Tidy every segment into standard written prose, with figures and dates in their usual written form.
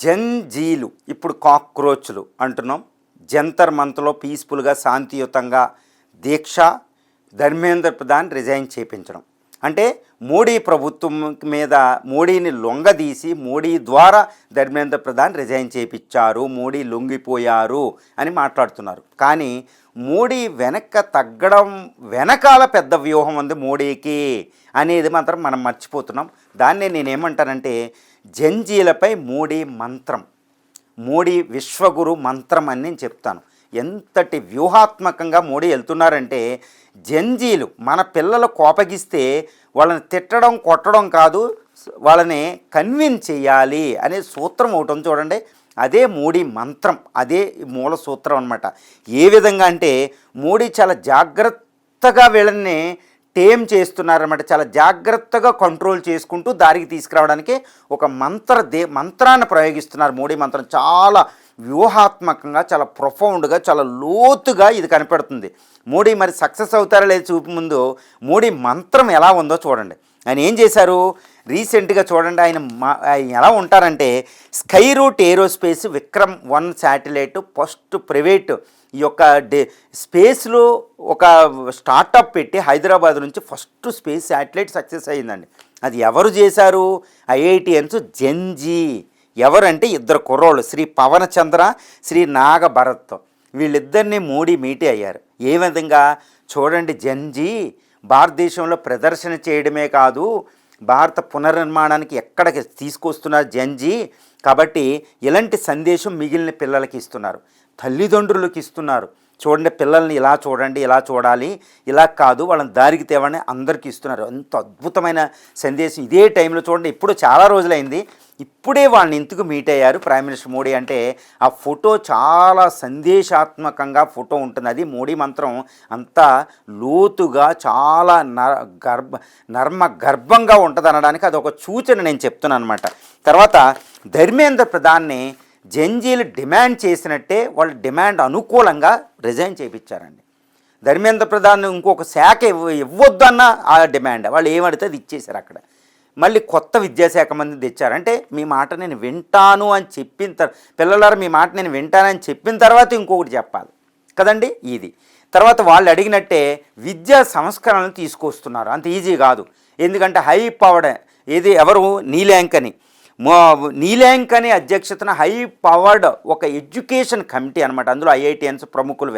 జంజీలు ఇప్పుడు కాక్రోచ్లు అంటున్నాం. జంతర్ మంత్లో పీస్ఫుల్గా శాంతియుతంగా దీక్ష, ధర్మేంద్ర ప్రధాన్ రిజైన్ చేయించడం అంటే మోడీ ప్రభుత్వం మీద మోడీని లొంగదీసి మోడీ ద్వారా ధర్మేంద్ర ప్రధాన్ రిజైన్ చేయించారు, మోడీ లొంగిపోయారు అని మాట్లాడుతున్నారు. కానీ మోడీ వెనక్కి తగ్గడం వెనకాల పెద్ద వ్యూహం ఉంది మోడీకి అనేది మాత్రం మనం మర్చిపోతున్నాం. దాన్నే నేనేమంటానంటే జంజీలపై మోడీ మంత్రం, మోడీ విశ్వగురు మంత్రం అని నేను చెప్తాను. ఎంతటి వ్యూహాత్మకంగా మోడీ వెళ్తున్నారంటే జంజీలు మన పిల్లలు కోపగిస్తే వాళ్ళని తిట్టడం కొట్టడం కాదు, వాళ్ళని కన్విన్స్ చేయాలి అనే సూత్రం ఒకటి ఉంది చూడండి. అదే మోడీ మంత్రం, అదే మూల సూత్రం అనమాట. ఏ విధంగా అంటే మోడీ చాలా జాగ్రత్తగా వీళ్ళని టేమ్ చేస్తున్నారన్నమాట. చాలా జాగ్రత్తగా కంట్రోల్ చేసుకుంటూ దారికి తీసుకురావడానికి ఒక మంత్రాన్ని ప్రయోగిస్తున్నారు. మోడీ మంత్రం చాలా వ్యూహాత్మకంగా, చాలా ప్రొఫౌండ్గా, చాలా లోతుగా ఇది కనపడుతుంది. మోడీ మరి సక్సెస్ అవుతారా లేదు చూపు ముందు మోడీ మంత్రం ఎలా ఉందో చూడండి. ఆయన ఏం చేశారు రీసెంట్గా చూడండి. ఆయన ఎలా ఉంటారంటే Skyroot Aerospace Vikram one satellite first private ఈ యొక్క స్పేస్లో ఒక స్టార్టప్ పెట్టి హైదరాబాద్ నుంచి ఫస్ట్ స్పేస్ శాటిలైట్ సక్సెస్ అయ్యిందండి. అది ఎవరు చేశారు? ఐఐటియన్స్ జంజీ. ఎవరంటే ఇద్దరు కుర్రోళ్ళు, శ్రీ పవన్ చంద్ర, శ్రీ నాగ భరత్. వీళ్ళిద్దరినీ మోడీ మీట్ అయ్యారు. ఏ విధంగా చూడండి, జంజీ భారతదేశంలో ప్రదర్శన చేయడమే కాదు భారత పునర్నిర్మాణానికి ఎక్కడికి తీసుకొస్తున్నారు జంజీ. కాబట్టి ఇలాంటి సందేశం మిగిలిన పిల్లలకి ఇస్తున్నారు, తల్లిదండ్రులకు ఇస్తున్నారు. చూడండి పిల్లల్ని ఇలా చూడండి, ఇలా చూడాలి, ఇలా కాదు, వాళ్ళని దారికి తేవని అందరికీ ఇస్తున్నారు. ఎంత అద్భుతమైన సందేశం. ఇదే టైంలో చూడండి, ఇప్పుడు చాలా రోజులైంది, ఇప్పుడే వాళ్ళని ఎందుకు మీట్ అయ్యారు ప్రైమ్ మినిస్టర్ మోడీ అంటే ఆ ఫోటో చాలా సందేశాత్మకంగా ఫోటో ఉంటుంది. అది మోడీ మంత్రం అంతా లోతుగా చాలా గర్భంగా ఉంటుంది అనడానికి అదొక సూచన నేను చెప్తున్నాను అనమాట. తర్వాత ధర్మేంద్ర ప్రధాన్ని జంజీలు డిమాండ్ చేసినట్టే వాళ్ళు డిమాండ్ అనుకూలంగా రిజైన్ చేయించారండి. ధర్మేంద్ర ప్రధాన్ ఇంకొక శాఖ ఇవ్వొద్దన్న ఆ డిమాండ్ వాళ్ళు ఏమడితే అది ఇచ్చేశారు. అక్కడ మళ్ళీ కొత్త విద్యాశాఖ మంది తెచ్చారంటే మీ మాట నేను వింటాను అని చెప్పిన పిల్లలారా మీ మాట నేను వింటానని చెప్పిన తర్వాత ఇంకొకటి చెప్పాలి కదండి ఇది. తర్వాత వాళ్ళు అడిగినట్టే విద్యా సంస్కరణలు తీసుకొస్తున్నారు. అంత ఈజీ కాదు, ఎందుకంటే హై పవర్డ్ ఇది ఎవరు నీలాంక్ అని అధ్యక్షతన హై పవర్డ్ ఒక ఎడ్యుకేషన్ కమిటీ అనమాట. అందులో ఐఐటియన్స్ ప్రముఖుల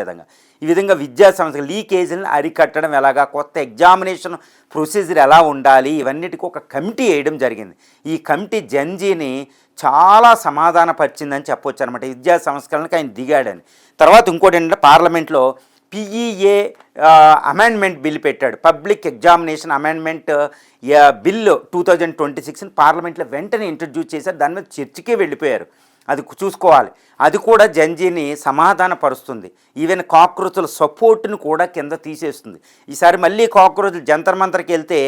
ఈ విధంగా విద్యా సంస్థ లీకేజీలను అరికట్టడం ఎలాగా, కొత్త ఎగ్జామినేషన్ ప్రొసీజర్ ఎలా ఉండాలి, ఇవన్నిటికీ ఒక కమిటీ వేయడం జరిగింది. ఈ కమిటీ జంజీని చాలా సమాధానపరిచిందని చెప్పొచ్చు అనమాట. విద్యా సంస్కరణకు ఆయన దిగాడని. తర్వాత ఇంకోటి ఏంటంటే పార్లమెంట్లో పిఈఏ అమెండ్మెంట్ బిల్ పెట్టాడు. పబ్లిక్ ఎగ్జామినేషన్ అమెండ్మెంట్ బిల్లు 2026 పార్లమెంట్లో వెంటనే ఇంట్రడ్యూస్ చేశారు. దాని మీద చర్చకే వెళ్ళిపోయారు. అది చూసుకోవాలి. అది కూడా జంజీని సమాధానపరుస్తుంది. ఈవెన్ కాక్రోచుల సపోర్ట్ని కూడా కింద తీసేస్తుంది. ఈసారి మళ్ళీ కాక్రోచులు జంతర్ మంతర్కి వెళ్తే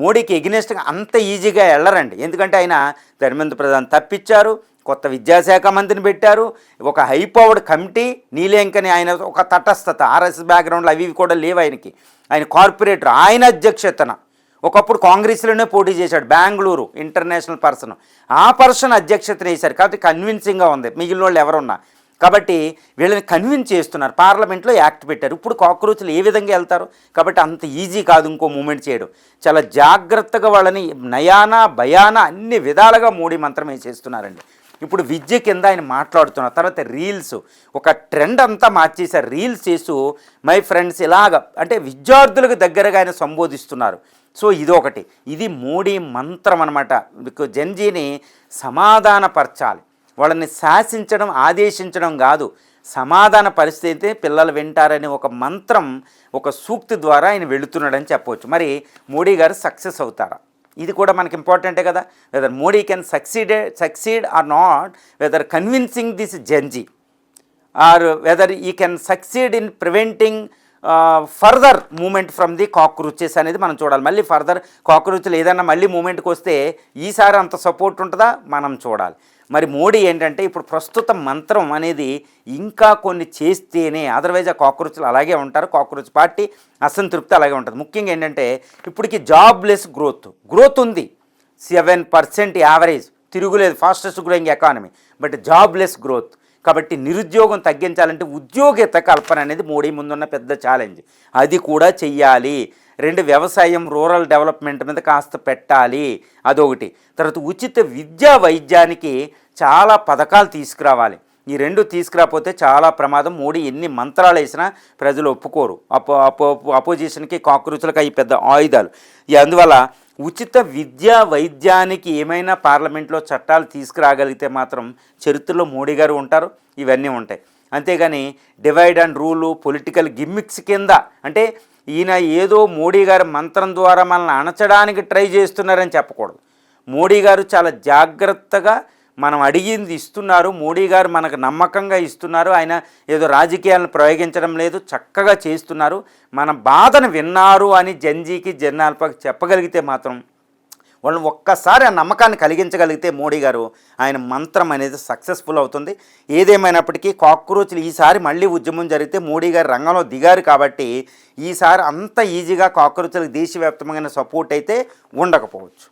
మోడీకి ఎగ్నెస్ట్గా అంత ఈజీగా వెళ్ళరండి. ఎందుకంటే ఆయన ధర్మేంద్ర ప్రధాన్ తప్పించారు, కొత్త విద్యాశాఖ మంత్రిని పెట్టారు, ఒక హైపవర్డ్ కమిటీ నీలేంకని ఆయన ఒక తటస్థత ఆర్ఎస్ఎస్ బ్యాక్గ్రౌండ్లో అవి కూడా లేవు ఆయనకి. ఆయన కార్పొరేటర్, ఆయన అధ్యక్షతన ఒకప్పుడు కాంగ్రెస్లోనే పోటీ చేశాడు, బెంగళూరు ఇంటర్నేషనల్ పర్సన్, ఆ పర్సన్ అధ్యక్షతన వేశారు. కాబట్టి కన్విన్సింగ్గా ఉంది మిగిలిన వాళ్ళు ఎవరున్నా. కాబట్టి వీళ్ళని కన్విన్స్ చేస్తున్నారు. పార్లమెంట్లో యాక్ట్ పెట్టారు. ఇప్పుడు కాక్రోచ్లు ఏ విధంగా వెళ్తారు? కాబట్టి అంత ఈజీ కాదు ఇంకో మూమెంట్ చేయడం. చాలా జాగ్రత్తగా వాళ్ళని నయానా భయానా అన్ని విధాలుగా మోడీ మంత్రం వేసేస్తున్నారండి. ఇప్పుడు విద్య కింద ఆయన మాట్లాడుతున్నారు. తర్వాత రీల్స్ ఒక ట్రెండ్ అంతా మార్చేశారు. రీల్స్ చేస్తూ మై ఫ్రెండ్స్ ఇలాగ అంటే విద్యార్థులకు దగ్గరగా ఆయన సంబోధిస్తున్నారు. సో ఇదొకటి, ఇది మోడీ మంత్రం అనమాట. జంజీని సమాధానపరచాలి, వాళ్ళని శాసించడం ఆదేశించడం కాదు, సమాధాన పరిస్థితి పిల్లలు వింటారని ఒక మంత్రం, ఒక సూక్తి ద్వారా ఆయన వెళుతున్నాడని చెప్పవచ్చు. మరి మోడీ గారు సక్సెస్ అవుతారా? ఇది కూడా మనకి ఇంపార్టెంటే కదా. Whether Modi can succeed or not, whether convincing this జంజీ or whether he can succeed in preventing further movement from the cockroaches అనేది మనం చూడాలి. మళ్ళీ ఫర్దర్ కాక్రోచ్లు ఏదన్నా మళ్ళీ మూమెంట్కి వస్తే ఈసారి అంత సపోర్ట్ ఉంటుందా మనం చూడాలి. మరి మోడీ ఏంటంటే ఇప్పుడు ప్రస్తుత మంత్రం అనేది ఇంకా కొన్ని చేస్తేనే, అదర్వైజ్ ఆ కాక్రోచ్లు అలాగే ఉంటారు. కాక్రోచ్ పార్టీ అసంతృప్తి అలాగే ఉంటుంది. ముఖ్యంగా ఏంటంటే ఇప్పటికి జాబ్లెస్ గ్రోత్ ఉంది 7% యావరేజ్ తిరుగులేదు, fastest growing economy, but jobless growth. కాబట్టి నిరుద్యోగం తగ్గించాలంటే ఉద్యోగిత కల్పన అనేది మోడీ ముందున్న పెద్ద ఛాలెంజ్. అది కూడా చెయ్యాలి. 2 వ్యవసాయం, రూరల్ డెవలప్మెంట్ మీద కాస్త పెట్టాలి, అదొకటి. తర్వాత ఉచిత విద్యా వైద్యానికి చాలా పథకాలు తీసుకురావాలి. ఈ 2 తీసుకురాకపోతే చాలా ప్రమాదం. మోడీ ఎన్ని మంత్రాలు వేసినా ప్రజలు ఒప్పుకోరు. అపోజిషన్కి, కాక్రోచులకు అవి పెద్ద ఆయుధాలు. అందువల్ల ఉచిత విద్యా వైద్యానికి ఏమైనా పార్లమెంట్లో చట్టాలు తీసుకురాగలిగితే మాత్రం చరిత్రలో మోడీ గారు ఉంటారు, ఇవన్నీ ఉంటాయి. అంతేగాని divide and rule, political gimmicks కింద, అంటే ఈయన ఏదో మోడీ గారి మంత్రం ద్వారా మనల్ని అణచడానికి ట్రై చేస్తున్నారని చెప్పకూడదు. మోడీ గారు చాలా జాగ్రత్తగా మనం అడిగింది ఇస్తున్నారు. మోడీ గారు మనకు నమ్మకంగా ఇస్తున్నారు. ఆయన ఏదో రాజకీయాలను ప్రయోగించడం లేదు, చక్కగా చేస్తున్నారు. మన బాధను విన్నారు అని జన్జీకి, జన్నాల్పాకి చెప్పగలిగితే మాత్రం, వాళ్ళని ఒక్కసారి ఆ నమ్మకాన్ని కలిగించగలిగితే మోడీ గారు, ఆయన మంత్రం అనేది సక్సెస్ఫుల్ అవుతుంది. ఏదేమైనప్పటికీ కాక్రోచ్లు ఈసారి మళ్ళీ ఉద్యమం జరిగితే మోడీ గారు రంగంలో దిగారు కాబట్టి ఈసారి అంత ఈజీగా కాక్రోచ్లకు దేశవ్యాప్తమైన సపోర్ట్ అయితే ఉండకపోవచ్చు.